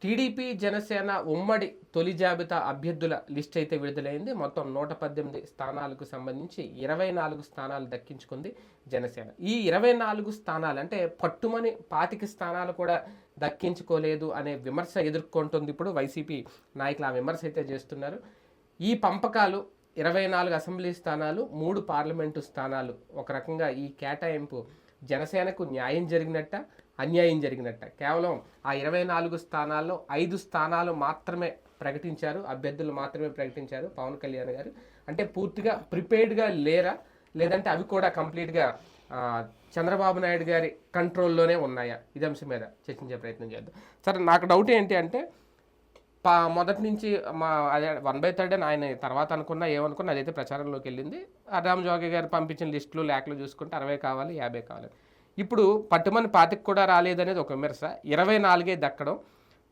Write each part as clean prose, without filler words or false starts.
TDP Janasena ఉమ్మడి తొలి జాబితా అభ్యర్థుల లిస్ట్ అయితే విడుదలైంది. మొత్తం 118 స్థానాలకు సంబంధించి 24 స్థానాలు దక్కించుకుంది జనసేన. ఈ 24 స్థానాలు అంటే పట్టుమని 25 స్థానాలు కూడా దక్కించుకోలేదు అనే విమర్శ ఎదుర్కొంటుంది ఇప్పుడు వైసీపీ నాయకులు. ఆ విమర్శ అయితే చేస్తున్నారు. ఈ పంపకాలు 24 అసెంబ్లీ స్థానాలు, 3 పార్లమెంటు స్థానాలు, ఒక రకంగా ఈ కేటాయింపు జనసేనకు న్యాయం జరిగినట్ట, అన్యాయం జరిగినట్ట. కేవలం ఆ 24 స్థానాల్లో 5 స్థానాలు మాత్రమే ప్రకటించారు, అభ్యర్థులు మాత్రమే ప్రకటించారు పవన్ కళ్యాణ్ గారు. అంటే పూర్తిగా ప్రిపేర్డ్గా లేరా, లేదంటే అవి కూడా కంప్లీట్గా చంద్రబాబు నాయుడు గారి కంట్రోల్లోనే ఉన్నాయా? ఇది అంశం మీద చర్చించే ప్రయత్నం చేద్దాం. సరే, నాకు డౌట్ ఏంటి అంటే మొదటి నుంచి అదే 1/3 అని ఆయన తర్వాత అనుకున్నా ఏమనుకున్నా అదైతే ప్రచారంలోకి వెళ్ళింది. రామ్ జోగి గారు పంపించిన లిస్టులు లేఖలు చూసుకుంటే 60 కావాలి, 50 కావాలి. ఇప్పుడు పట్టుమని 25 కూడా రాలేదనేది ఒక విమర్శ. 24 దక్కడం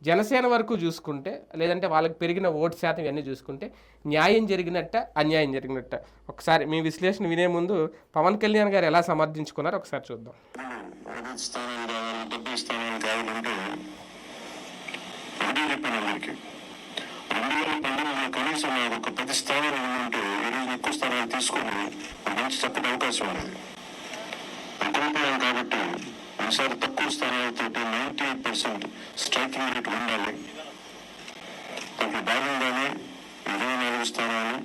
జనసేన వరకు చూసుకుంటే, లేదంటే వాళ్ళకి పెరిగిన ఓటు శాతం ఇవన్నీ చూసుకుంటే న్యాయం జరిగినట్ట, అన్యాయం జరిగినట్ట? ఒకసారి మీ విశ్లేషణ వినే ముందు పవన్ కళ్యాణ్ గారు ఎలా సమర్థించుకున్నారో ఒకసారి చూద్దాం. కనీసం ఒక 10 స్థానాలు ఉంటే ఈరోజు ఎక్కువ స్థానాలు తీసుకొని మంచి చక్కటి అవకాశం ఉండేది అనుకుంటున్నాం. కాబట్టి ఈసారి తక్కువ స్థానాలతో 98% స్ట్రైకింగ్ రేట్ ఉండాలి. దాంట్లో భాగంగానే 24 స్థానాలు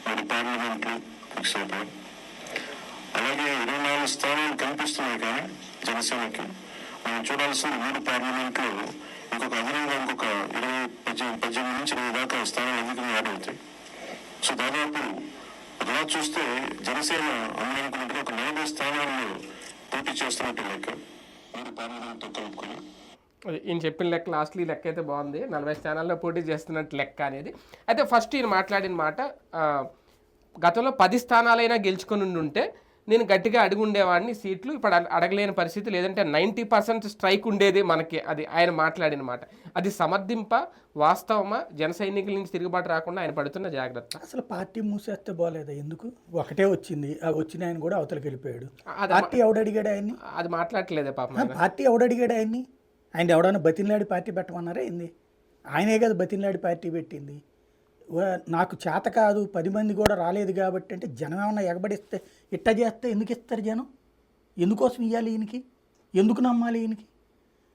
3 పార్లమెంట్లు ఫిక్స్ అయిపోయి, అలాగే 24 స్థానాలు కనిపిస్తున్నాయి. కానీ జనసేనకి మనం చూడాల్సిన 3 పార్లమెంట్లు ఇంకొక అదనంగా ఇంకొక 18 నుంచి 20 దాకా స్థానాలు అధికంగా యాడ్ అవుతాయి. సో దాదాపు అలా చూస్తే జనసేన అనుకున్నట్టుగా ఒక 40 స్థానాల్లో పోటీ చేస్తున్నట్టు లెక్క 3 పార్లమెంట్తో కలుపుకొని. ఈయన చెప్పిన లెక్క, లాస్ట్లీ లెక్క అయితే బాగుంది, 40 స్థానాల్లో పోటీ చేస్తున్నట్టు లెక్క అనేది. అయితే ఫస్ట్ ఈయన మాట్లాడిన మాట, గతంలో 10 స్థానాలైనా గెలుచుకొని ఉంటే నేను గట్టిగా అడిగి ఉండేవాడిని సీట్లు, ఇప్పుడు అడగలేని పరిస్థితి, లేదంటే 90% స్ట్రైక్ ఉండేది మనకి. అది ఆయన మాట్లాడిన మాట. అది సమర్థింప, వాస్తవమా? జన సైనికుల నుంచి తిరుగుబాటు రాకుండా ఆయన పడుతున్న జాగ్రత్త. అసలు పార్టీ మూసేస్తే బాగోలేదా? ఎందుకు ఒకటే వచ్చింది, ఆ వచ్చిన ఆయన కూడా అవతలకి వెళ్ళిపోయాడు. పార్టీ ఎవడడిగాడు ఆయన్ని? అది మాట్లాడట్లేదే పాపం. పార్టీ ఎవడడిగాడు ఆయన్ని? ఆయన ఎవడన్నా బతిన్లాడి పార్టీ పెట్టమన్నారా ఏంది? ఆయనే కదా బతిన్లాడి పార్టీ పెట్టింది. నాకు చేత కాదు, 10 మంది కూడా రాలేదు కాబట్టి అంటే జనం ఏమన్నా ఎగబడిస్తే ఇట్ట చేస్తే ఎందుకు ఇస్తారు జనం? ఎందుకోసం ఇవ్వాలి ఈయనకి? ఎందుకు నమ్మాలి ఈయనకి?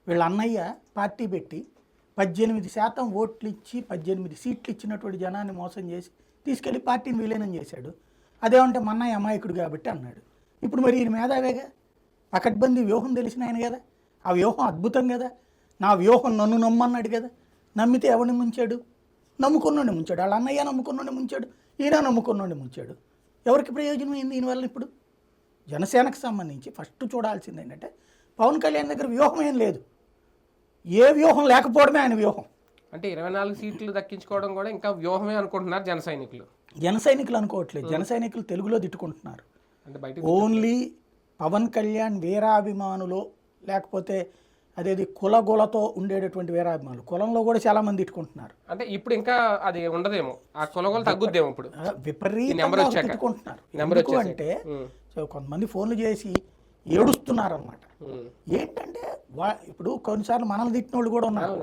వీళ్ళ అన్నయ్య పార్టీ పెట్టి 18% ఓట్లు ఇచ్చి 18 సీట్లు ఇచ్చినటువంటి జనాన్ని మోసం చేసి తీసుకెళ్ళి పార్టీని విలీనం చేశాడు. అదేమంటే మా అన్నయ్య అమాయకుడు కాబట్టి అన్నాడు. ఇప్పుడు మరి ఈయన మేధావేగా, పకడ్బందీ వ్యూహం తెలిసిన ఆయన కదా, ఆ వ్యూహం అద్భుతం కదా. నా వ్యూహం నన్ను నమ్మన్నాడు కదా, నమ్మితే ఎవరిని ముంచాడు? నమ్ముకున్నోడిని ముంచాడు. వాళ్ళ అన్నయ్య నమ్ముకున్నోడిని ముంచాడు, ఈయన నమ్ముకున్నోడిని ముంచాడు. ఎవరికి ప్రయోజనం అయింది దీనివల్ల? ఇప్పుడు జనసేనకు సంబంధించి ఫస్ట్ చూడాల్సింది ఏంటంటే, పవన్ కళ్యాణ్ దగ్గర వ్యూహం ఏం లేదు. ఏ వ్యూహం లేకపోవడమే ఆయన వ్యూహం. అంటే 24 సీట్లు దక్కించుకోవడం కూడా ఇంకా వ్యూహమే అనుకుంటున్నారు జన సైనికులు. జన సైనికులు అనుకోవట్లేదు, జన సైనికులు తెలుగులో తిట్టుకుంటున్నారు. అంటే బయట ఓన్లీ పవన్ కళ్యాణ్ వీరాభిమానులు, లేకపోతే అదేది కులగొలతో ఉండేటటువంటి వీరాభిమానులు, కులంలో కూడా చాలా మంది తిట్టుకుంటున్నారు. అంటే ఇప్పుడు ఇంకా అది ఉండదేమో, ఆ కులగోలు తగ్గుద్దేమో. ఇప్పుడు విపరీతంగా తిట్టుకుంటున్నారు. ఎందుకు అంటే కొంతమంది ఫోన్లు చేసి ఏడుస్తున్నారు అన్నమాట. ఏంటంటే ఇప్పుడు కొన్నిసార్లు మనల్ని తిట్టిన వాళ్ళు కూడా ఉన్నారు.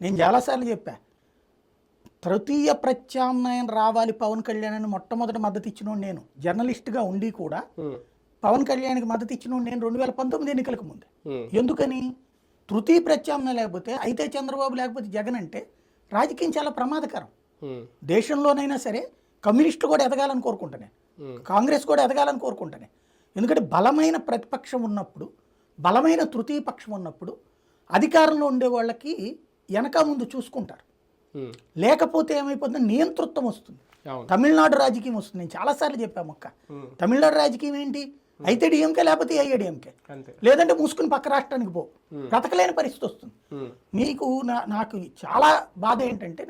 నేను చాలాసార్లు చెప్పా, తృతీయ ప్రత్యామ్నాయం రావాలి పవన్ కళ్యాణ్ అని మొట్టమొదటి మద్దతు ఇచ్చినోడు నేను. జర్నలిస్ట్గా ఉండి కూడా పవన్ కళ్యాణ్కి మద్దతు ఇచ్చినోడు నేను 2019 ఎన్నికలకు ముందు. ఎందుకని? తృతీయ ప్రత్యామ్నాయం లేకపోతే, అయితే చంద్రబాబు లేకపోతే జగన్ అంటే రాజకీయం చాలా ప్రమాదకరం. దేశంలోనైనా సరే కమ్యూనిస్టులు కూడా ఎదగాలని కోరుకుంటానే, కాంగ్రెస్ కూడా ఎదగాలని కోరుకుంటానే. ఎందుకంటే బలమైన ప్రతిపక్షం ఉన్నప్పుడు, బలమైన తృతీయ పక్షం ఉన్నప్పుడు అధికారంలో ఉండే వాళ్ళకి వెనక ముందు చూసుకుంటారు. లేకపోతే ఏమైపోతుంది? నియంతృత్వం వస్తుంది, తమిళనాడు రాజకీయం వస్తుంది. నేను చాలాసార్లు చెప్పాను మొక్క, తమిళనాడు రాజకీయం ఏంటి? అయితే డిఎంకే లేకపోతే ఏఐడిఎంకే, లేదంటే మూసుకుని పక్క రాష్ట్రానికి పో, బ్రతకలేని పరిస్థితి వస్తుంది. మీకు నాకు చాలా బాధ ఏంటంటే,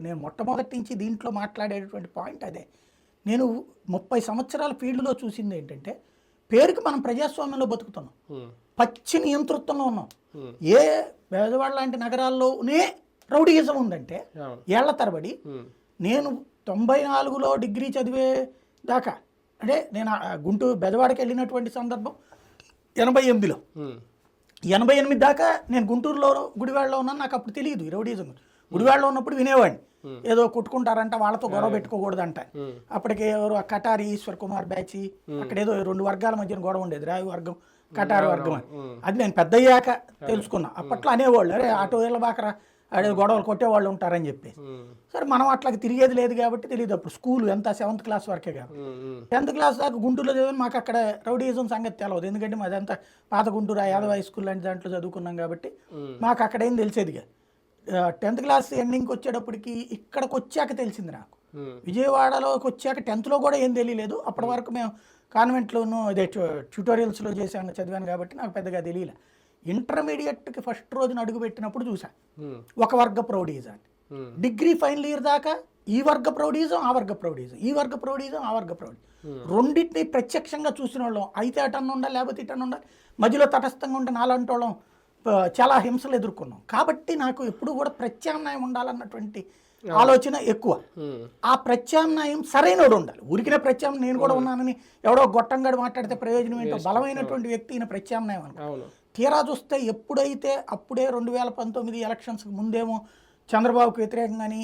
నేను మొట్టమొదటి నుంచి దీంట్లో మాట్లాడేటటువంటి పాయింట్ అదే. నేను 30 సంవత్సరాల ఫీల్డ్లో చూసింది ఏంటంటే, పేరుకి మనం ప్రజాస్వామ్యంలో బతుకుతున్నాం, పచ్చి నియంతృత్వంలో ఉన్నాం. ఏ పేదవాళ్ళ లాంటి నగరాల్లోనే రౌడీయిజం ఉందంటే ఏళ్ల తరబడి. నేను 94లో డిగ్రీ చదివే దాకా, అంటే నేను గుంటూరు బెజవాడకి వెళ్ళినటువంటి సందర్భం 88లో 88 దాకా నేను గుంటూరులో గుడివాడలో ఉన్నాను, నాకు అప్పుడు తెలియదు రౌడీజం. గుడివాడలో ఉన్నప్పుడు వినేవాడిని, ఏదో కొట్టుకుంటారంట, వాళ్ళతో గొడవ పెట్టుకోకూడదంట. అప్పటికే ఎవరు ఆ కటారి ఈశ్వర్ కుమార్ బ్యాచి, అక్కడ ఏదో 2 వర్గాల మధ్యన గొడవ ఉండేది, రావి వర్గం కటారి వర్గం అని. అది నేను పెద్దయ్యాక తెలుసుకున్నా. అప్పట్లో అనేవాళ్ళు, అరే ఆటో ఇళ్ళ బాకరా అదే గొడవలు కొట్టేవాళ్ళు ఉంటారని చెప్పేసి. సరే మనం అట్లాగే తిరిగేది లేదు కాబట్టి తెలియదు. అప్పుడు స్కూల్ ఎంత 7th క్లాస్ వరకే కాదు, 10th క్లాస్ దాకా గుంటూరులో చదివి మాకు అక్కడ రౌడీజం సంగతి తెలవదు. ఎందుకంటే మాదంతా పాత గుంటూరు యాదవ హై స్కూల్ లాంటి దాంట్లో చదువుకున్నాం కాబట్టి మాకు అక్కడ ఏం తెలిసేదిగా. 10th క్లాస్ ఎండింగ్కి వచ్చేటప్పటికి ఇక్కడికి వచ్చాక తెలిసింది నాకు. విజయవాడలోకి వచ్చాక 10th కూడా ఏం తెలియలేదు. అప్పటి వరకు మేము కాన్వెంట్లోనూ అదే ట్యూటోరియల్స్లో చేసాను, చదివాను కాబట్టి నాకు పెద్దగా తెలియలే. ఇంటర్మీడియట్కి ఫస్ట్ రోజున అడుగు పెట్టినప్పుడు చూసా ఒక వర్గ ప్రౌడీజం. డిగ్రీ ఫైనల్ ఇయర్ దాకా ఈ వర్గ ప్రౌడీజం, ఆ వర్గ ప్రౌడీజం, ఈ వర్గ ప్రౌడీజం, ఆ వర్గ ప్రౌడీజం, రెండింటిని ప్రత్యక్షంగా చూసిన వాళ్ళం. అయితే అటన్ను ఉండాలి, లేకపోతే ఇటన్ను ఉండాలి, మధ్యలో తటస్థంగా ఉంటే నాలంటి వాళ్ళం చాలా హింసలు ఎదుర్కొన్నాం. కాబట్టి నాకు ఎప్పుడు కూడా ప్రత్యామ్నాయం ఉండాలన్నటువంటి ఆలోచన ఎక్కువ. ఆ ప్రత్యామ్నాయం సరైనడు ఉండాలి. ఉరికిన ప్రత్యామ్నాయం నేను కూడా ఉన్నానని ఎవడో గొట్టంగాడు మాట్లాడితే ప్రయోజనం ఏంటో, బలమైనటువంటి వ్యక్తి ఈయన ప్రత్యామ్నాయం అనుకో. తీరా చూస్తే ఎప్పుడైతే అప్పుడే 2019 ఎలక్షన్స్కి ముందేమో చంద్రబాబుకు వ్యతిరేకంగాని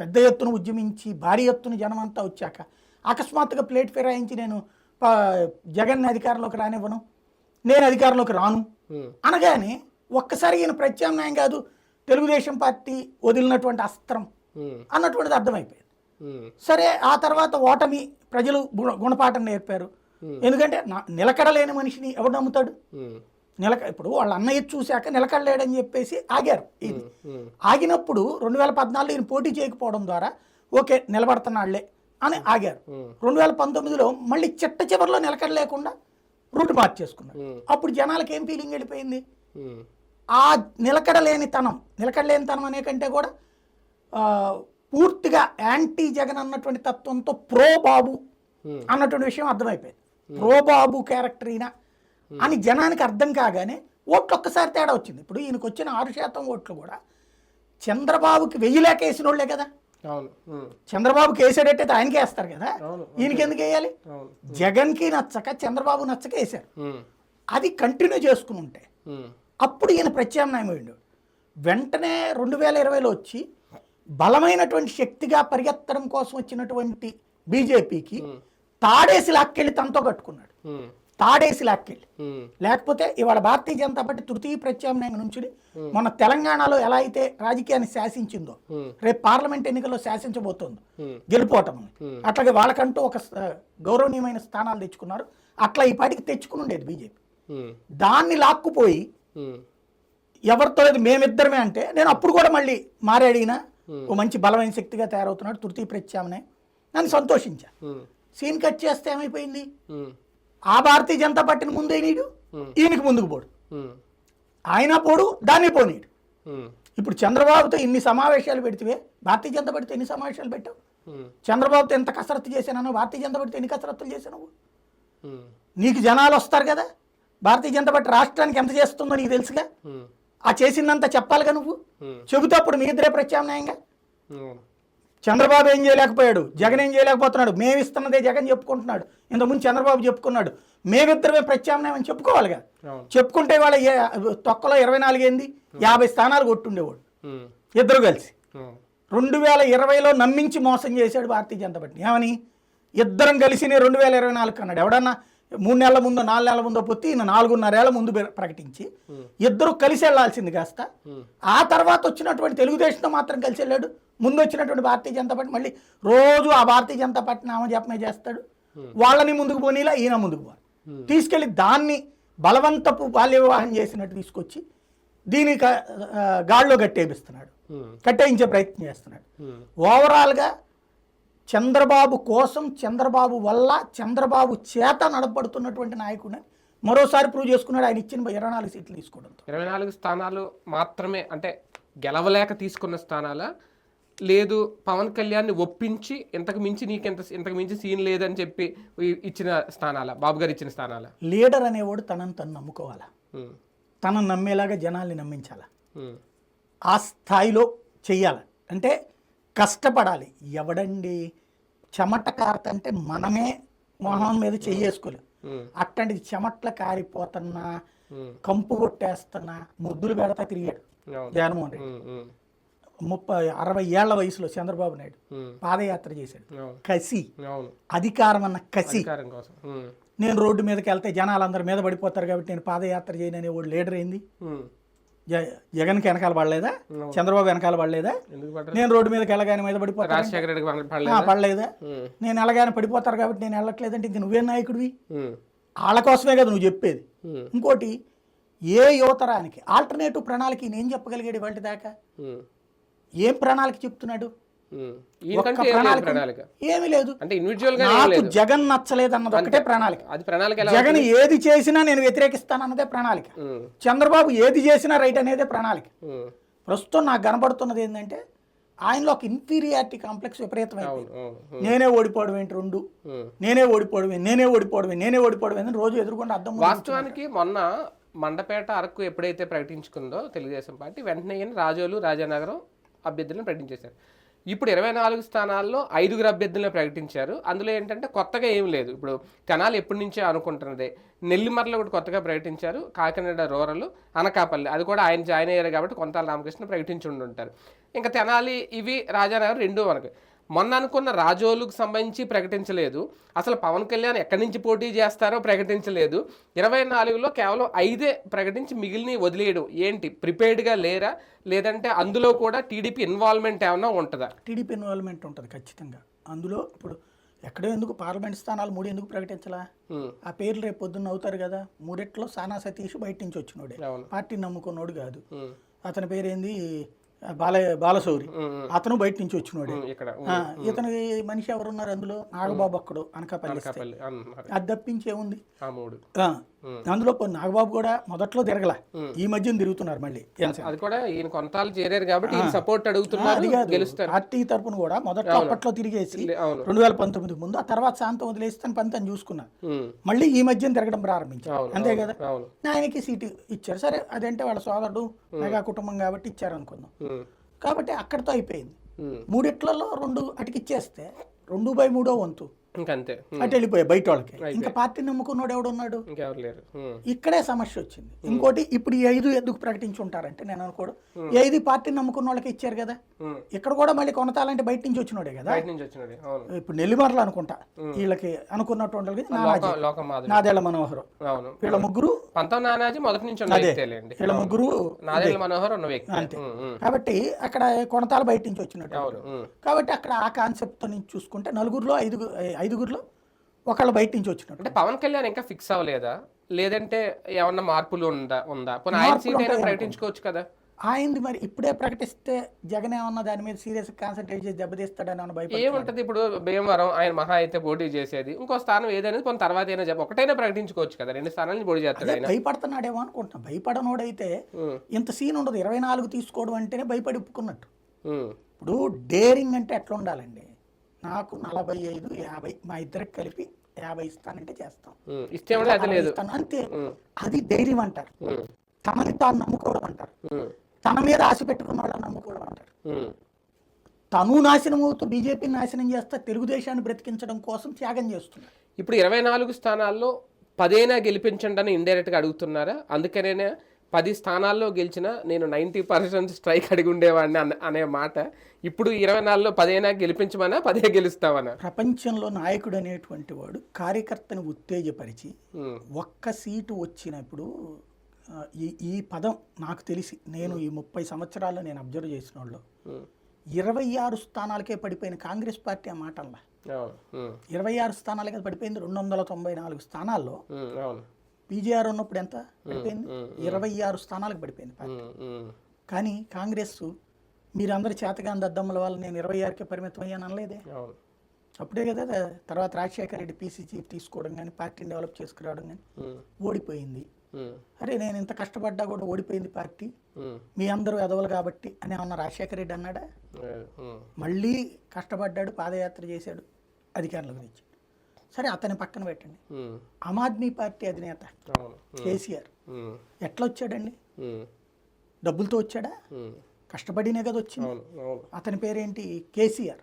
పెద్ద ఎత్తున ఉద్యమించి భారీ ఎత్తున జనమంతా వచ్చాక అకస్మాత్తుగా ప్లేట్ ఫిరాయించి నేను జగన్ అధికారంలోకి రానివ్వను, నేను అధికారంలోకి రాను అనగానే ఒక్కసారి ఈయన ప్రత్యామ్నాయం కాదు, తెలుగుదేశం పార్టీ వదిలినటువంటి అస్త్రం అన్నటువంటిది అర్థమైపోయింది. సరే ఆ తర్వాత ఓటమి, ప్రజలు గుణపాఠం నేర్పారు. ఎందుకంటే నిలకడలేని మనిషిని ఎవడు నమ్ముతాడు? ఇప్పుడు వాళ్ళ అన్నయ్య చూశాక నిలకడలేడని చెప్పేసి ఆగారు. ఇది ఆగినప్పుడు 2014 ఈయన పోటీ చేయకపోవడం ద్వారా ఓకే నిలబడుతున్నాళ్లే అని ఆగారు. 2019లో మళ్ళీ చిట్ట చివరిలో నిలకడలేకుండా రూట్ మార్చేసుకున్నారు. అప్పుడు జనాలకి ఏం ఫీలింగ్ వెళ్ళిపోయింది? ఆ నిలకడలేనితనం అనే కంటే కూడా పూర్తిగా యాంటీ జగన్ అన్నటువంటి తత్వంతో ప్రో బాబు అన్నటువంటి విషయం అర్థమైపోయింది. ప్రో బాబు క్యారెక్టర్ ఈయన అని జనానికి అర్థం కాగానే ఓట్లు ఒక్కసారి తేడా వచ్చింది. ఇప్పుడు ఈయనకు వచ్చిన 6% ఓట్లు కూడా చంద్రబాబుకి 1000 లేక వేసిన వాళ్ళే కదా. చంద్రబాబుకి వేసాడైతే ఆయనకే వేస్తారు కదా, ఈయనకి ఎందుకు వేయాలి? జగన్కి నచ్చక చంద్రబాబు నచ్చక వేశారు. అది కంటిన్యూ చేసుకుని ఉంటే అప్పుడు ఈయన ప్రత్యామ్నాయం అయ్యిండు. వెంటనే 2020లో వచ్చి బలమైనటువంటి శక్తిగా పరిగెత్తడం కోసం వచ్చినటువంటి బీజేపీకి తాడేసి లాక్కెళ్ళి తనతో కట్టుకున్నాడు. తాడేసి లాక్కెళ్ళి, లేకపోతే ఇవాళ భారతీయ జనతా పార్టీ తృతీయ ప్రత్యామ్నాయం నుంచి మన తెలంగాణలో ఎలా అయితే రాజకీయాన్ని శాసించిందో రేపు పార్లమెంట్ ఎన్నికల్లో శాసించబోతోందో గెలుపోవటం, అట్లాగే వాళ్ళకంటూ ఒక గౌరవనీయమైన స్థానాలు తెచ్చుకున్నారు. అట్లా ఈ పార్టీకి తెచ్చుకుని ఉండేది బీజేపీ. దాన్ని లాక్కుపోయి ఎవరితో లేదు మేమిద్దరమే అంటే నేను అప్పుడు కూడా మళ్ళీ మారాడినా ఓ మంచి బలమైన శక్తిగా తయారవుతున్నాడు తృతీయ ప్రత్యామ్నాయం నన్ను సంతోషించా. సీన్ కట్ చేస్తే ఏమైపోయింది? ఆ భారతీయ జనతా పార్టీని ముందే నీడు, ఈయనకి ముందుకు పోడు, ఆయన పోడు దాన్ని పోనీడు. ఇప్పుడు చంద్రబాబుతో ఇన్ని సమావేశాలు పెడితే భారతీయ జనతా పార్టీతో ఎన్ని సమావేశాలు పెట్టావు? చంద్రబాబుతో ఎంత కసరత్తు చేశానో భారతీయ జనతా పార్టీతో ఎన్ని కసరత్తులు చేశావు? నీకు జనాలు వస్తారు కదా, భారతీయ జనతా పార్టీ రాష్ట్రానికి ఎంత చేస్తుందో నీకు తెలుసుగా. ఆ చేసిందంతా చెప్పాలిగా నువ్వు. చెబుతా అప్పుడు మీ ఇద్దరే ప్రత్యామ్నాయంగా. చంద్రబాబు ఏం చేయలేకపోయాడు, జగన్ ఏం చేయలేకపోతున్నాడు, మేమిస్తున్నదే జగన్ చెప్పుకుంటున్నాడు. ఇంతకుముందు చంద్రబాబు చెప్పుకున్నాడు మేమిద్దరమే ప్రత్యామ్నాయం అని చెప్పుకోవాలిగా. చెప్పుకుంటే వాళ్ళ తొక్కలో 24 ఏంది 50 స్థానాలు కొట్టుండేవాడు ఇద్దరు కలిసి. 2020లో నమ్మించి మోసం చేశాడు భారతీయ జనతా పార్టీ. ఏమని? ఇద్దరం కలిసి 2024 అన్నాడు. ఎవడన్నా 3 నెలల ముందో 4 నెలల ముందో పొత్తి 4.5 ఏళ్ల ముందు ప్రకటించి ఇద్దరు కలిసి వెళ్లాల్సింది కాస్త ఆ తర్వాత వచ్చినటువంటి తెలుగుదేశంతో మాత్రం కలిసి వెళ్ళాడు. ముందు వచ్చినటువంటి భారతీయ జనతా పార్టీ మళ్ళీ రోజు ఆ భారతీయ జనతా పార్టీ నామజపమే చేస్తాడు. వాళ్ళని ముందుకు పోనీలా, ఈయన ముందుకు పోవాలి. తీసుకెళ్లి దాన్ని బలవంతపు బాల్య వివాహం చేసినట్టు తీసుకొచ్చి దీన్ని గాడిలో కట్టేయించే ప్రయత్నం చేస్తున్నాడు. ఓవరాల్గా చంద్రబాబు కోసం, చంద్రబాబు వల్ల, చంద్రబాబు చేత నడపడుతున్నటువంటి నాయకుడిని మరోసారి ప్రూవ్ చేసుకున్నాడు. ఆయన ఇచ్చిన 24 సీట్లు తీసుకోవడంతో. 24 స్థానాలు మాత్రమే అంటే గెలవలేక తీసుకున్న స్థానాలా, లేదు పవన్ కళ్యాణ్ని ఒప్పించి ఇంతకు మించి సీన్ లేదని చెప్పి ఇచ్చిన స్థానాలా, బాబు గారు ఇచ్చిన స్థానాలా? లీడర్ అనేవాడు తనను తను నమ్ముకోవాలా, తనను నమ్మేలాగా జనాల్ని నమ్మించాలా, ఆ స్థాయిలో చెయ్యాలి. అంటే కష్టపడాలి. ఎవడండి చెమట కారుతంటే మనమే మొహం మీద చెయ్యేసుకోలేం. అట్లాంటిది చెమట్ల కారిపోతున్నా కంపు కొట్టేస్తున్నా ముద్దులు పెడతా తిరిగాడు అవును. జగన్మోహన్ రెడ్డి. ఉమ్. 60 ఏళ్ల వయసులో చంద్రబాబు నాయుడు పాదయాత్ర చేశాడు. అవును. కసి, అవును. అధికారం అన్న కసి. అధికారం కోసం. నేను రోడ్డు మీదకి వెళ్తే జనాలు అందరి మీద పడిపోతారు కాబట్టి నేను పాదయాత్ర చేయను అనే వాడు లీడర్ ఏంది? జగన్కి వెనకాల పడలేదా? చంద్రబాబు వెనకాల పడలేదా? ఎందుకు పడ్డారు? నేను రోడ్డు మీదకి వెళ్ళగానే మీద పడిపోతాను రాజశేఖర రెడ్డికి పడలేదా? పడలేదా? నేను వెళ్ళగానే పడిపోతారు కాబట్టి నేను వెళ్ళట్లేదంటే ఇంక నువ్వే నాయకుడివి? వాళ్ళ కోసమే కదా నువ్వు చెప్పేది. ఇంకోటి, ఏ యువతరానికి ఆల్టర్నేటివ్ ప్రణాళిక ఈయన ఏం చెప్పగలిగాడు ఇవాళ దాకా? ఏం ప్రణాళిక చెప్తున్నాడు? ఒక్క ప్రణాళిక ఏమీ లేదు. అంటే ఇండివిజువల్ గా నాకు జగన్ నచ్చలేదు అన్నది ఒకటే ప్రణాళిక. అది ప్రణాళిక. జగన్ ఏది చేసినా నేను వ్యతిరేకిస్తానన్నదే ప్రణాళిక. చంద్రబాబు ఏది చేసినా రైట్ అనేదే ప్రణాళిక. ప్రస్తుతం నాకు కనబడుతున్నది ఏంటంటే ఆయనలో ఒక ఇన్ఫీరియారిటీ కాంప్లెక్స్ విపరీతమైంది. నేనే ఓడిపోవడం ఏంటి, రెండు నేనే ఓడిపోవడమే అని రోజు ఎదుర్కొంటే అర్థం. వాస్తవానికి మొన్న మండపేట, అరకు ఎప్పుడైతే ప్రకటించుకుందో తెలుగుదేశం పార్టీ, వెంటనే రాజోలు, రాజానగరం అభ్యర్థులను ప్రకటించేశారు. ఇప్పుడు 24 స్థానాల్లో 5 అభ్యర్థులను ప్రకటించారు. అందులో ఏంటంటే కొత్తగా ఏం లేదు. ఇప్పుడు తెనాలి ఎప్పటి నుంచే అనుకుంటున్నదే. నెల్లిమర్లో కూడా కొత్తగా ప్రకటించారు. కాకినాడ రూరల్, అనకాపల్లి అది కూడా ఆయన జాయిన్ అయ్యారు కాబట్టి కొంతాల రామకృష్ణ ప్రకటించి ఉంటారు. ఇంకా తెనాలి, ఇవి రాజానగరం 2 మనకు. మొన్న అనుకున్న రాజోలుకు సంబంధించి ప్రకటించలేదు. అసలు పవన్ కళ్యాణ్ ఎక్కడి నుంచి పోటీ చేస్తారో ప్రకటించలేదు. 24లో కేవలం 5 ప్రకటించి మిగిలిన వదిలేయడం ఏంటి? ప్రిపేర్డ్గా లేరా, లేదంటే అందులో కూడా టీడీపీ ఇన్వాల్వ్మెంట్ ఏమైనా ఉంటుందా? టీడీపీ ఇన్వాల్వ్మెంట్ ఉంటుంది ఖచ్చితంగా అందులో. ఇప్పుడు ఎక్కడో ఎందుకు పార్లమెంట్ స్థానాలు 3 ఎందుకు ప్రకటించలా? ఆ పేర్లు రేపు పొద్దున్న అవుతారు కదా. 3 సానా సతీష్ బయట నుంచి వచ్చినోడే, పార్టీని నమ్ముకున్నోడు కాదు. అతని పేరేంది, బాలశౌరి, అతను బయట నుంచి వచ్చినోడే. ఇతను మనిషి ఎవరున్నారు అందులో? నాగబాబు ఒక్కడు అనకాపల్లి. అది తప్పించి ఏముంది అందులో? నాగబాబు కూడా మొదట్లో తిరగల, ఈ మధ్యన తిరుగుతున్నారు మళ్ళీ. అది కూడా ఈయన కొంతాలు చేరారు కాబట్టి సపోర్ట్ అడుగుతున్నారు. పార్టీ తరపున కూడా మొదట్లో అప్పట్లో తిరిగేసి 2019 ముందు, ఆ తర్వాత శాంతం వదిలేస్తాను పని తను చూసుకున్నారు. మళ్ళీ ఈ మధ్యన తిరగడం ప్రారంభించారు, అంతే కదా. ఆయనకి సీటు ఇచ్చారు, సరే అదంటే వాళ్ళ సోదరుడు మెగా కుటుంబం కాబట్టి ఇచ్చారు అనుకుందాం. కాబట్టి అక్కడితో అయిపోయింది. 3 2 అటుకిచ్చేస్తే 2/3 వంతు ఇంకంతే, అటు వెళ్ళిపోయాయి బయట వాళ్ళకి. ఇంకా పార్టీ నమ్ముకున్నాడు ఎవడున్నాడు? ఇక్కడే సమస్య వచ్చింది. ఇంకోటి, ఇప్పుడు ఈ 5 ఎందుకు ప్రకటించి ఉంటారంటే నేను అనుకోడు, ఈ 5 పార్టీ నమ్ముకున్న వాళ్ళకి ఇచ్చారు కదా. ఇక్కడ కూడా మళ్ళీ కొనతాలంటే బయట నుంచి వచ్చినోడే కదా. ఇప్పుడు నెల్లిమర్లు అనుకుంటా వీళ్ళకి అనుకున్నట్టు నాదేళ్ల మనోహరం, వీళ్ళ ముగ్గురు వీళ్ళ ముగ్గురు అంతే. కాబట్టి అక్కడ కొనతాల బయట నుంచి వచ్చినట్టు. కాబట్టి అక్కడ ఆ కాన్సెప్ట్ నుంచి చూసుకుంటే 4గురిలో 5గురిలో ఒకళ్ళు బయట నుంచి వచ్చినట్టు. అంటే పవన్ కళ్యాణ్ ఇంకా ఫిక్స్ అవ్వలేదా, లేదంటే ఏమన్నా మార్పులు ఉందా? ఆయన సీట్ అయినా ప్రకటించుకోవచ్చు కదా. ఆయనది మరి ఇప్పుడే ప్రకటిస్తే జగన్ ఏమన్నా దాని మీద సీరియస్ కాన్సన్ట్రేట్ చేసి దెబ్బతీస్తాడని అని భయపడి ఏముంటది? ఇప్పుడు భీమవరం ఆయన మహా అయితే పోటీ చేసేది, ఇంకో స్థానం ఏదైనా కొన్ని తర్వాత అయినా ఒకటైనా ప్రకటించుకోవచ్చు కదా. 2 స్థానాలను పోటీ చేస్తాడు. భయపడుతున్నాడేమో అనుకుంటున్నా. భయపడనోడైతే ఇంత సీన్ ఉండదు. 24 తీసుకోవడం అంటేనే భయపడి ఒప్పుకున్నట్టు. ఇప్పుడు డేరింగ్ అంటే ఎట్లా ఉండాలండి? నాకు 45, 50 మా ఇద్దరికి కలిపి 50 ఇస్తానంటే చేస్తాం, అంతే. అది ధైర్యం అంటారు. తమని తాను నమ్ముకోవడం అంటారు. తన మీద ఆశ పెట్టుకున్న వాళ్ళని నమ్ముకోవడం అంటారు. తను నాశనం అవుతూ బీజేపీని నాశనం చేస్తా తెలుగుదేశాన్ని బ్రతికించడం కోసం త్యాగం చేస్తున్నారు. ఇప్పుడు 24 స్థానాల్లో 10 గెలిపించండి అని ఇండైరెక్ట్గా అడుగుతున్నారా? అందుకనే 10 స్థానాల్లో గెలిచినా నేను 90% స్ట్రైక్ అడిగి ఉండేవాడిని అనే మాట ఇప్పుడు 24లో 10 గెలిపించమనా, 10 గెలుస్తామనా? ప్రపంచంలో నాయకుడు అనేటువంటి వాడు కార్యకర్తను ఉత్తేజపరిచి ఒక్క సీటు వచ్చినప్పుడు, ఈ పదం నాకు తెలిసి నేను ఈ 30 సంవత్సరాల్లో నేను అబ్జర్వ్ చేసిన వాళ్ళు 26 స్థానాలకే పడిపోయిన కాంగ్రెస్ పార్టీ ఆ మాటల్లా 26 స్థానాలకే పడిపోయింది. 294 స్థానాల్లో పీజీఆర్ ఉన్నప్పుడు ఎంత పడిపోయింది? 26 స్థానాలకు పడిపోయింది పార్టీ. కానీ కాంగ్రెస్ మీరందరూ చేతగాని దద్దమ్మల వల్ల నేను 26కే పరిమితం అయ్యాను అనలేదే. అప్పుడే కదా తర్వాత రాజశేఖర రెడ్డి పీసీ చీఫ్ తీసుకోవడం కానీ పార్టీని డెవలప్ చేసుకురావడం కానీ ఓడిపోయింది. అరే నేను ఇంత కష్టపడ్డా కూడా ఓడిపోయింది పార్టీ, మీ అందరూ ఎదవలు కాబట్టి అని ఏమన్నా రాజశేఖర రెడ్డి అన్నాడా? మళ్ళీ కష్టపడ్డాడు, పాదయాత్ర చేశాడు, అధికారుల గురించి. సరే అతని పక్కన పెట్టండి. ఆమ్ ఆద్మీ పార్టీ అధినేత కేసీఆర్ ఎట్లా వచ్చాడండి? డబ్బులతో వచ్చాడా? కష్టపడినే కదా వచ్చింది. అతని పేరేంటి? కేసీఆర్.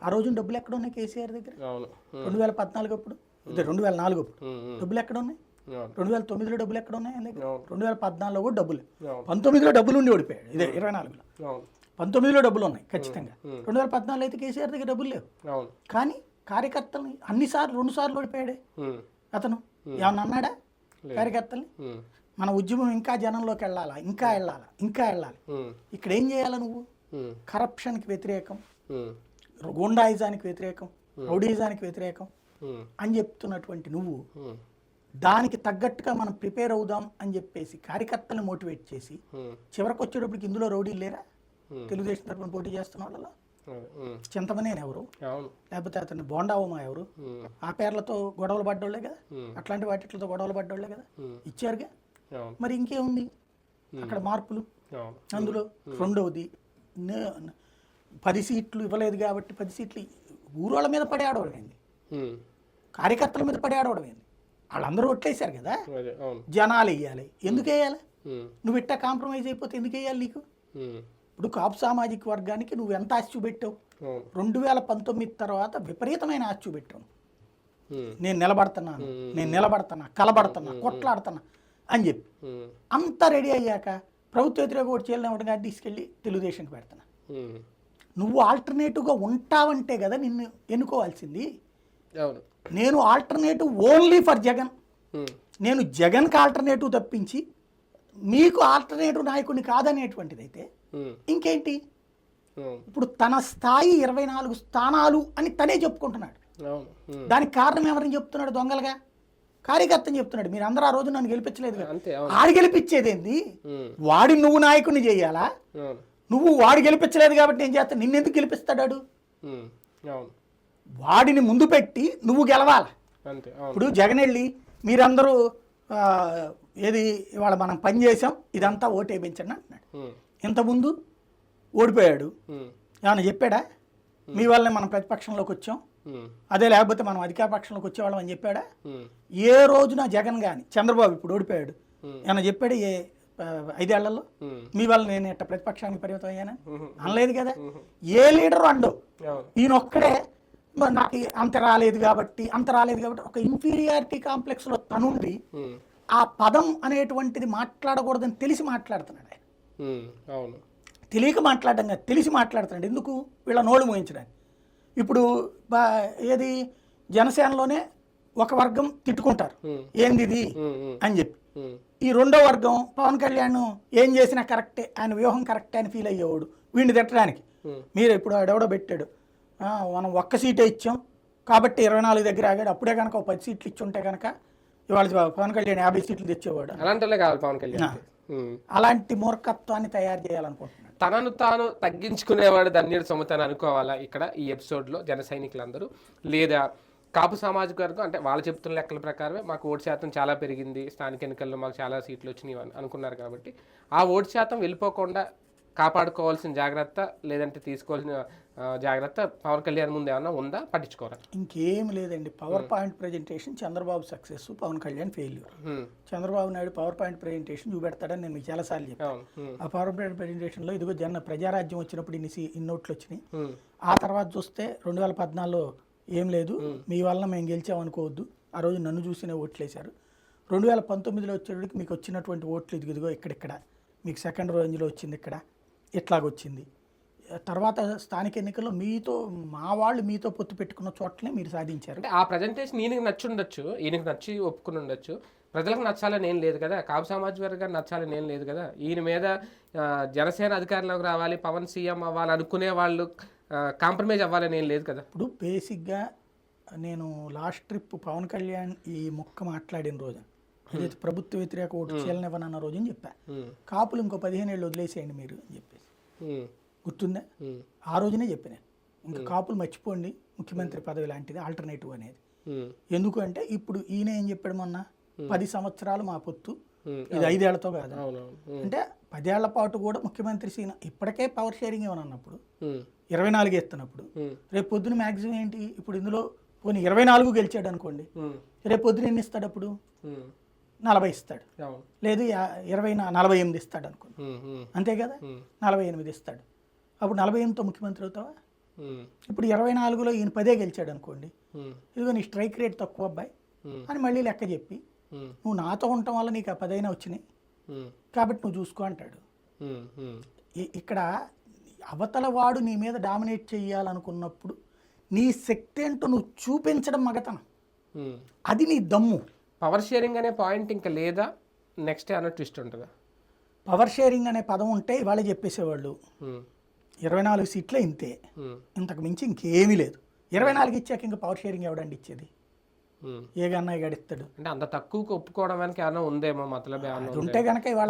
ఆ రోజున డబ్బులు ఎక్కడ ఉన్నాయి కేసీఆర్ దగ్గర? 2014 అప్పుడు, 2004 అప్పుడు డబ్బులు ఎక్కడ ఉన్నాయి? అవును. 2009లో డబ్బులు ఎక్కడ ఉన్నాయి? అవును. 2014లో కూడా డబ్బులు, అవును. 19లో డబ్బులు ఉండి ఓడిపోయాడు. ఇదే 24లో, అవును. 19లో డబ్బులు ఉన్నాయి ఖచ్చితంగా. 2014 అయితే కేసీఆర్ దగ్గర డబ్బులు లేవు. అవును. కానీ కార్యకర్తల్ని అన్నిసార్లు 2 సార్లు ఓడిపోయాడే అతను. ఏమన్నా అన్నాడా కార్యకర్తల్ని? మన ఉద్యమం ఇంకా జనంలోకి వెళ్ళాలా, ఇంకా వెళ్ళాలా, ఇంకా వెళ్ళాలి. ఇక్కడ ఏం చేయాలి నువ్వు? కరప్షన్కి వ్యతిరేకం, గుండాయిజానికి వ్యతిరేకం, రౌడీజానికి వ్యతిరేకం అని చెప్తున్నటువంటి నువ్వు దానికి తగ్గట్టుగా మనం ప్రిపేర్ అవుదాం అని చెప్పేసి కార్యకర్తలను మోటివేట్ చేసి చివరికి వచ్చేటప్పటికి ఇందులో రౌడీలు లేరా? తెలుగుదేశం తరఫున పోటీ చేస్తున్న వాళ్ళలో చింతమనేని ఎవరు, లేకపోతే అతని బోండావమా ఎవరు? ఆ పేర్లతో గొడవలు పడ్డోళ్లే కదా, అట్లాంటి వాటితో గొడవలు పడ్డోళ్లే కదా, ఇచ్చారుగా. మరి ఇంకేముంది అక్కడ మార్పులు? అందులో రెండవది 10 సీట్లు ఇవ్వలేదు కాబట్టి 10 సీట్లు ఊరోళ్ళ మీద పడి ఆడవడమైంది, కార్యకర్తల మీద పడి ఆడవడమైంది. వాళ్ళందరూ ఒట్లేశారు కదా, జనాలు వేయాలి. ఎందుకు వేయాలి? నువ్వు ఇట్టా కాంప్రమైజ్ అయిపోతే ఎందుకు వేయాలి నీకు? ఇప్పుడు కాపు సామాజిక వర్గానికి నువ్వు ఎంత ఆశ చూపెట్టావు? 2019 తర్వాత విపరీతమైన ఆశ చూపెట్టావు. నేను నిలబడుతున్నాను, నేను నిలబడుతున్నా, కలబడుతున్నా, కొట్లాడుతున్నా అని చెప్పి అంతా రెడీ అయ్యాక ప్రభుత్వ వ్యతిరేక ఓటు చేయాలని కానీ తీసుకెళ్ళి తెలుగుదేశానికి పెడుతున్నా. నువ్వు ఆల్టర్నేటివ్గా ఉంటావంటే కదా నిన్ను ఎన్నుకోవాల్సింది. నేను ఆల్టర్నేటివ్ ఓన్లీ ఫర్ జగన్, నేను జగన్కి ఆల్టర్నేటివ్ తప్పించి మీకు ఆల్టర్నేటివ్ నాయకుడిని కాదనేటువంటిది అయితే ఇంకేంటి? ఇప్పుడు తన స్థాయి 24 స్థానాలు అని తనే చెప్పుకుంటున్నాడు. దానికి కారణం ఎవరిని చెప్తున్నాడు? దొంగలుగా కార్యకర్తని చెప్తున్నాడు. మీరు అందరూ ఆ రోజు నన్ను గెలిపించలేదు, ఆడి గెలిపించేదేంది? వాడి నువ్వు నాయకుడిని చేయాలా? నువ్వు వాడు గెలిపించలేదు కాబట్టి నేను చేస్తాను, నిన్నెందుకు గెలిపిస్తాడు? వాడిని ముందు పెట్టి నువ్వు గెలవాలి. ఇప్పుడు జగన్ వెళ్ళి మీరందరూ ఏది ఇవాళ మనం పని చేసాం ఇదంతా ఓటు వేయించండి అంటున్నాడు. ఇంతకుముందు ఓడిపోయాడు, ఏమన్నా చెప్పాడా? మీ వల్లనే మనం ప్రతిపక్షంలోకి వచ్చాం, అదే లేకపోతే మనం అధికార పక్షంలోకి వచ్చేవాళ్ళం అని చెప్పాడా? ఏ రోజున జగన్ కానీ చంద్రబాబు ఇప్పుడు ఓడిపోయాడు ఏమన్నా చెప్పాడు? 5 ఏళ్లలో మీ వల్ల నేను ఇట్ట ప్రతిపక్షానికి పరిమితం అయ్యానని అనలేదు కదా. ఏ లీడరు అండవు. ఈయనొక్కడే నాకు అంత రాలేదు కాబట్టి ఒక ఇన్ఫీరియారిటీ కాంప్లెక్స్ లో తనుండి ఆ పదం అనేటువంటిది మాట్లాడకూడదని తెలిసి మాట్లాడుతున్నాడు. తెలియక మాట్లాడడం కాదు, తెలిసి మాట్లాడుతున్నాడు. ఎందుకు? వీళ్ళ నోళ్ళు మోయించడానికి. ఇప్పుడు ఏది జనసేనలోనే ఒక వర్గం తిట్టుకుంటారు ఏంది ఇది అని చెప్పి, ఈ రెండో వర్గం పవన్ కళ్యాణ్ ఏం చేసినా కరెక్టే, ఆయన వ్యూహం కరెక్టే అని ఫీల్ అయ్యేవాడు వీడిని తిట్టడానికి. మీరు ఇప్పుడు ఆడెవడో పెట్టాడు, మనం 1 సీటే ఇచ్చాం కాబట్టి 24 దగ్గర ఆగాడు, అప్పుడే కనుక 10 సీట్లు ఇచ్చి ఉంటే కనుక ఇవాళ పవన్ కళ్యాణ్ 50 సీట్లు తెచ్చేవాడు. అలాంటి మూర్ఖత్వాన్ని తయారు చేయాలనుకుంటున్నాడు. తనను తాను తగ్గించుకునేవాడు ధన్యుడు సొమ్ముతని అనుకోవాలా ఇక్కడ ఈ ఎపిసోడ్లో జన సైనికులందరూ? లేదా కాపు సామాజిక వర్గం అంటే వాళ్ళు చెప్తున్న లెక్కల ప్రకారమే మాకు ఓటు శాతం చాలా పెరిగింది, స్థానిక ఎన్నికల్లో మాకు చాలా సీట్లు వచ్చినాయి అనుకున్నారు కాబట్టి ఆ ఓటు శాతం వెళ్ళిపోకుండా కాపాడుకోవాల్సిన జాగ్రత్త లేదంటే తీసుకోవాల్సిన జాగ్రత్త పవన్ కళ్యాణ్ ముందు ఏమన్నా ఉందా? పట్టించుకోరా? ఇంకేం లేదండి. Power point presentation Chandrababu success, Pawan Kalyan failure. Chandrababu Naidu power point presentation చూపెడతాడని నేను మీకు చాలాసార్లు చెప్పాను. ఆ పవర్ పాయింట్ ప్రజెంటేషన్లో ఇదిగో ప్రజారాజ్యం వచ్చినప్పుడు ఇన్ని ఓట్లు వచ్చినాయి, ఆ తర్వాత చూస్తే 2014లో ఏం లేదు, మీ వల్ల మేము గెలిచామనుకోవద్దు, ఆ రోజు నన్ను చూసినే ఓట్లు వేశారు. 2019లో వచ్చేటికి మీకు వచ్చినటువంటి ఓట్లు ఇదిగో ఇక్కడిక్కడ, మీకు సెకండ్ రేంజ్లో వచ్చింది, ఇక్కడ ఇట్లాగొచ్చింది. తర్వాత స్థానిక ఎన్నికల్లో మా వాళ్ళు మీతో పొత్తు పెట్టుకున్న చోట్లనే మీరు సాధించారు. ఆ ప్రజెంటేషన్ ఈయనకి నచ్చి ఉండొచ్చు, ఈయనకి నచ్చి ఒప్పుకుని ఉండొచ్చు, ప్రజలకు నచ్చాలని ఏం లేదు కదా, కాపు సామాజిక వర్గాన్ని నచ్చాలని ఏం లేదు కదా. ఈయన మీద జనసేన అధికారంలోకి రావాలి, పవన్ సీఎం అవ్వాలి అనుకునే వాళ్ళు కాంప్రమైజ్ అవ్వాలని ఏం లేదు కదా. ఇప్పుడు బేసిక్గా నేను లాస్ట్ ట్రిప్ పవన్ కళ్యాణ్ ఈ మొక్క మాట్లాడిన రోజు ఏదైతే ప్రభుత్వ వ్యతిరేక ఓటు చేయాలనివ్వనన్న రోజు అని చెప్పా, కాపులు ఇంకో 15 ఏళ్ళు వదిలేసేయండి మీరు అని చెప్పేసి. గుర్తుందా? ఆ రోజునే చెప్పిన, ఇంకా కాపులు మర్చిపోండి, ముఖ్యమంత్రి పదవి లాంటిది ఆల్టర్నేటివ్ అనేది. ఎందుకు అంటే ఇప్పుడు ఈయన ఏం చెప్పాడు మొన్న, 10 సంవత్సరాలు మా పొత్తు, ఇది 5 ఏళ్లతో కాదు అంటే 10 ఏళ్ల పాటు కూడా ముఖ్యమంత్రి సీన ఇప్పటికే పవర్ షేరింగ్ ఇవ్వనన్నప్పుడు 24 ఎత్తున్నప్పుడు రేపు పొద్దున మ్యాక్సిమం ఏంటి? ఇప్పుడు ఇందులో పోనీ 24 గెలిచాడు అనుకోండి, రేపు పొద్దున ఎన్ని ఇస్తాడు? అప్పుడు 40 ఇస్తాడు, లేదు 48 ఇస్తాడు అనుకోండి, అంతే కదా, 48 ఇస్తాడు. అప్పుడు 48తో ముఖ్యమంత్రి అవుతావా? ఇప్పుడు 24లో ఈయన 10 గెలిచాడు అనుకోండి, ఇదిగో నీ స్ట్రైక్ రేట్ తక్కువ అబ్బాయి అని మళ్ళీ లెక్క చెప్పి నువ్వు నాతో ఉండటం వల్ల నీకు ఆ 10 వచ్చినాయి కాబట్టి నువ్వు చూసుకో అంటాడు. ఇక్కడ అవతల వాడు నీ మీద డామినేట్ చేయాలనుకున్నప్పుడు నీ శక్తి ఏంటో నువ్వు చూపించడం మగతనం, అది నీ దమ్ము. పవర్ షేరింగ్ అనే పాయింట్ ఇంకా లేదా, నెక్స్ట్ అన్న ట్విస్ట్ ఉంటుందా? పవర్ షేరింగ్ అనే పదం ఉంటే ఇవాళ చెప్పేసేవాళ్ళు 24 సీట్లే ఇంతే, ఇంతకు మించి ఇంకేమీ లేదు. 24 ఇచ్చాక ఇంకా పవర్ షేరింగ్ ఎవడండి ఇచ్చేది? ఏ గన్నయ్య గడిస్తాడు అంటే అంత తక్కువకి ఒప్పుకోవడం వెనక ఏమైనా ఉందేమో మతలబ్ ఉంటే కనుక ఇవాళ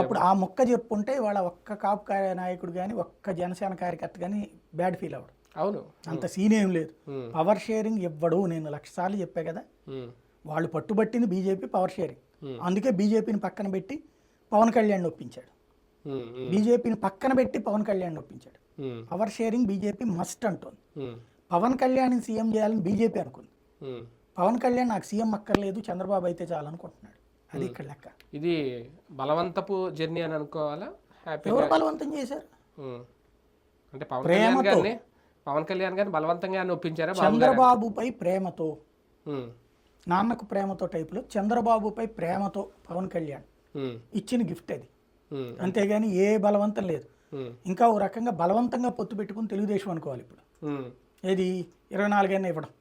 అప్పుడు ఆ మొక్క చెప్పుంటే ఇవాళ ఒక్క కాపు నాయకుడు కానీ ఒక్క జనసేన కార్యకర్త కానీ బ్యాడ్ ఫీల్ అవ్వడు. అవును, అంత సీన్ ఏం లేదు. పవర్ షేరింగ్ ఇవ్వడు, నేను 1,00,000 సార్లు చెప్పా కదా. వాళ్ళు పట్టుబట్టింది బీజేపీ పవర్ షేరింగ్, అందుకే బీజేపీని పక్కన పెట్టి పవన్ కళ్యాణ్ ఒప్పించాడు. బీజేపీని పక్కన పెట్టి పవన్ కళ్యాణ్ ఒప్పించాడు. పవర్ షేరింగ్ బీజేపీ మస్ట్ అంటుంది. పవన్ కళ్యాణ్ సీఎం చేయాలని బీజేపీ అనుకుంది. పవన్ కళ్యాణ్ నాకు సీఎం అక్కర్లేదు, చంద్రబాబు అయితే చాలనుకుంటున్నాడు. అది ఇక్కడ లెక్క. ఇది బలవంతపు జర్నీ అని అనుకోవాలా? ఎవరు బలవంతం చేశారు? అంటే పవన్ కళ్యాణ్ గారిని బలవంతంగా ఒప్పించారా? చంద్రబాబుపై ప్రేమతో, నాన్నకు ప్రేమతో టైపులో చంద్రబాబుపై ప్రేమతో పవన్ కళ్యాణ్ ఇచ్చిన గిఫ్ట్ అది, అంతేగాని ఏ బలవంతం లేదు. ఇంకా ఓ రకంగా బలవంతంగా పొత్తు పెట్టుకుని తెలుగుదేశం అనుకోవాలి ఇప్పుడు. ఏది 24 ఇవ్వడం,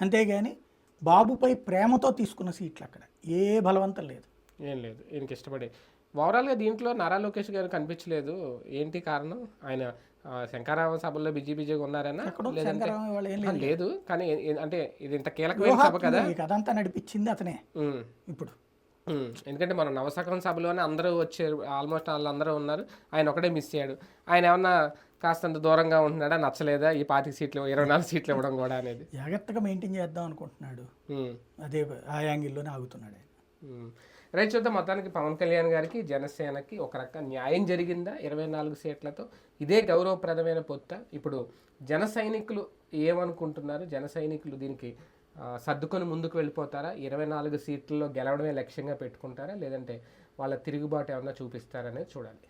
అంతేగాని బాబుపై ప్రేమతో తీసుకున్న సీట్లు, అక్కడ ఏ బలవంతం లేదు, ఏం లేదు. ఈయనకి ఇష్టపడే ఓవరాల్గా దీంట్లో నారా లోకేష్ గారు కనిపించలేదు. ఏంటి కారణం? ఆయన శంకరామ సభల్లో బిజీగా ఉన్నారన్నా? లేదు, కానీ అంటే ఇది ఇంత కీలకమైన సభ కదా, అదంతా నడిపించింది అతనే ఇప్పుడు. ఎందుకంటే మనం నవశకం సభలోనే అందరూ వచ్చారు, ఆల్మోస్ట్ వాళ్ళందరూ ఉన్నారు, ఆయన ఒకటే మిస్ అయ్యాడు. ఆయన ఏమన్నా కాస్తంత దూరంగా ఉంటున్నాడా, నచ్చలేదా ఈ 25 సీట్లు 24 సీట్లు ఇవ్వడం కూడా అనేది? జాగ్రత్తగా మెయింటైన్ చేద్దాం అనుకుంటున్నాడు, అదే ఆ యాంగిల్లోనే ఆగుతున్నాడు ఆయన. రైట్, చూద్దాం. మొత్తానికి పవన్ కళ్యాణ్ గారికి జనసేనకి ఒక రకం న్యాయం జరిగిందా 24 సీట్లతో? ఇదే గౌరవప్రదమైన పొత్త? ఇప్పుడు జన సైనికులు ఏమనుకుంటున్నారు? జన సైనికులు దీనికి సర్దుకొని ముందుకు వెళ్ళిపోతారా? 24 సీట్లలో గెలవడమే లక్ష్యంగా పెట్టుకుంటారా, లేదంటే వాళ్ళ తిరుగుబాటు ఏమన్నా చూపిస్తారనేది చూడాలి.